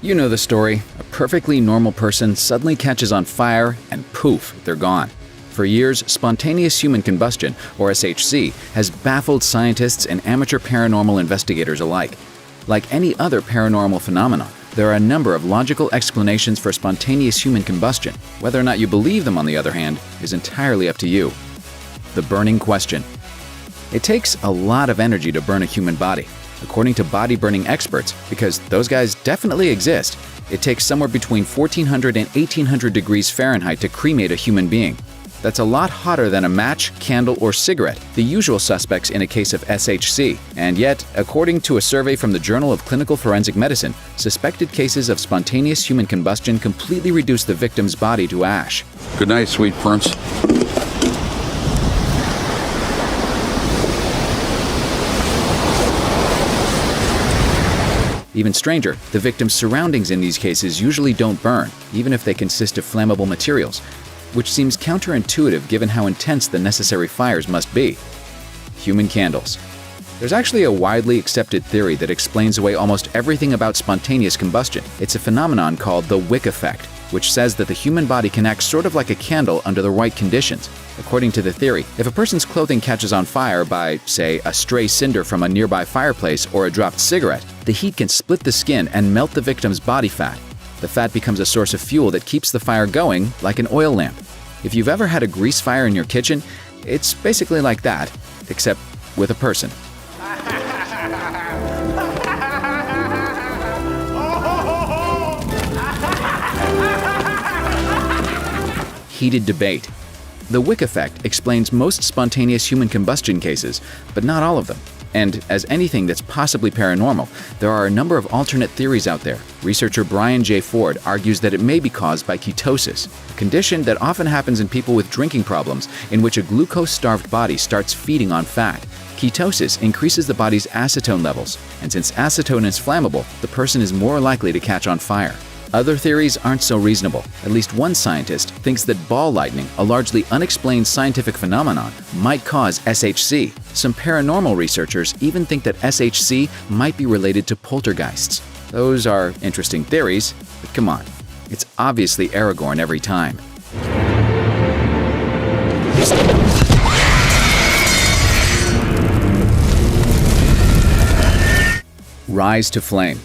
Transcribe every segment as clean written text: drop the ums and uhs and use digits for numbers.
You know the story. A perfectly normal person suddenly catches on fire and poof, they're gone. For years, spontaneous human combustion, or SHC, has baffled scientists and amateur paranormal investigators alike. Like any other paranormal phenomenon, there are a number of logical explanations for spontaneous human combustion. Whether or not you believe them, on the other hand, is entirely up to you. The burning question. It takes a lot of energy to burn a human body. According to body-burning experts, because those guys definitely exist, it takes somewhere between 1400 and 1800 degrees Fahrenheit to cremate a human being. That's a lot hotter than a match, candle, or cigarette, the usual suspects in a case of SHC. And yet, according to a survey from the Journal of Clinical Forensic Medicine, suspected cases of spontaneous human combustion completely reduce the victim's body to ash. Good night, sweet prince. Even stranger, the victim's surroundings in these cases usually don't burn, even if they consist of flammable materials, which seems counterintuitive given how intense the necessary fires must be. Human candles. There's actually a widely accepted theory that explains away almost everything about spontaneous combustion. It's a phenomenon called the wick effect, which says that the human body can act sort of like a candle under the right conditions. According to the theory, if a person's clothing catches on fire by, say, a stray cinder from a nearby fireplace or a dropped cigarette, the heat can split the skin and melt the victim's body fat. The fat becomes a source of fuel that keeps the fire going, like an oil lamp. If you've ever had a grease fire in your kitchen, it's basically like that, except with a person. Heated debate. The wick effect explains most spontaneous human combustion cases, but not all of them. And as anything that's possibly paranormal, there are a number of alternate theories out there. Researcher Brian J. Ford argues that it may be caused by ketosis, a condition that often happens in people with drinking problems in which a glucose-starved body starts feeding on fat. Ketosis increases the body's acetone levels, and since acetone is flammable, the person is more likely to catch on fire. Other theories aren't so reasonable. At least one scientist thinks that ball lightning, a largely unexplained scientific phenomenon, might cause SHC. Some paranormal researchers even think that SHC might be related to poltergeists. Those are interesting theories, but come on, it's obviously Aragorn every time. Rise to flame.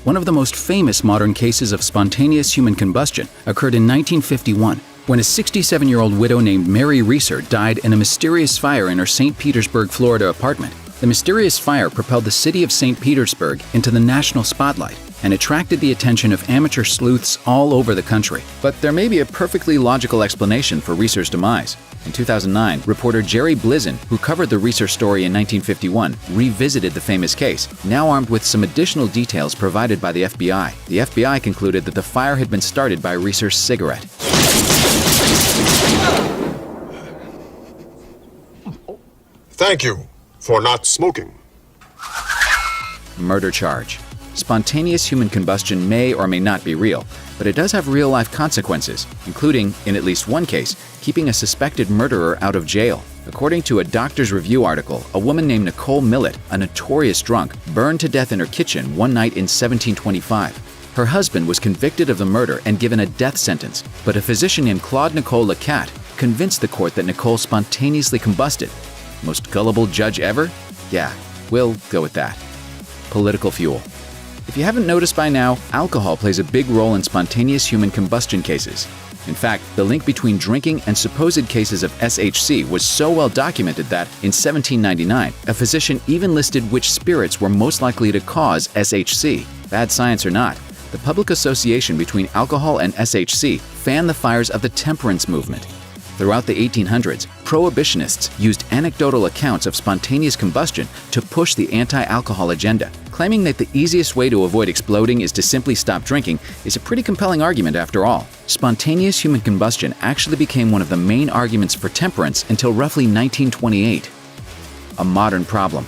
One of the most famous modern cases of spontaneous human combustion occurred in 1951, when a 67-year-old widow named Mary Reeser died in a mysterious fire in her St. Petersburg, Florida apartment. The mysterious fire propelled the city of St. Petersburg into the national spotlight and attracted the attention of amateur sleuths all over the country. But there may be a perfectly logical explanation for Reeser's demise. In 2009, reporter Jerry Blizin, who covered the Reeser story in 1951, revisited the famous case, now armed with some additional details provided by the FBI. The FBI concluded that the fire had been started by Reeser's cigarette. Thank you for not smoking. Murder charge. Spontaneous human combustion may or may not be real, but it does have real-life consequences, including, in at least one case, keeping a suspected murderer out of jail. According to a Doctor's Review article, a woman named Nicole Millett, a notorious drunk, burned to death in her kitchen one night in 1725. Her husband was convicted of the murder and given a death sentence, but a physician named Claude Nicole Lacat convinced the court that Nicole spontaneously combusted. Most gullible judge ever? Yeah, we'll go with that. Political fuel. If you haven't noticed by now, alcohol plays a big role in spontaneous human combustion cases. In fact, the link between drinking and supposed cases of SHC was so well documented that, in 1799, a physician even listed which spirits were most likely to cause SHC. Bad science or not, the public association between alcohol and SHC fanned the fires of the temperance movement. Throughout the 1800s, prohibitionists used anecdotal accounts of spontaneous combustion to push the anti-alcohol agenda. Claiming that the easiest way to avoid exploding is to simply stop drinking is a pretty compelling argument after all. Spontaneous human combustion actually became one of the main arguments for temperance until roughly 1928. A modern problem.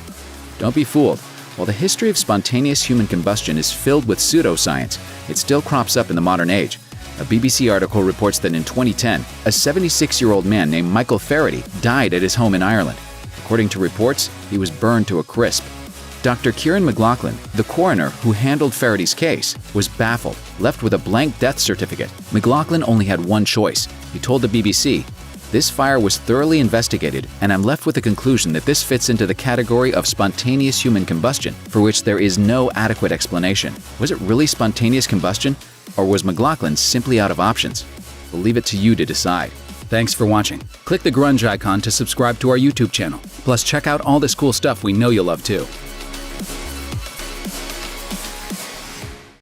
Don't be fooled. While the history of spontaneous human combustion is filled with pseudoscience, it still crops up in the modern age. A BBC article reports that in 2010, a 76-year-old man named Michael Faraday died at his home in Ireland. According to reports, he was burned to a crisp. Dr. Kieran McLaughlin, the coroner who handled Faraday's case, was baffled, left with a blank death certificate. McLaughlin only had one choice. He told the BBC, "This fire was thoroughly investigated, and I'm left with the conclusion that this fits into the category of spontaneous human combustion, for which there is no adequate explanation." Was it really spontaneous combustion, or was McLaughlin simply out of options? We'll leave it to you to decide. Thanks for watching. Click the grunge icon to subscribe to our YouTube channel. Plus, check out all this cool stuff we know you'll love too.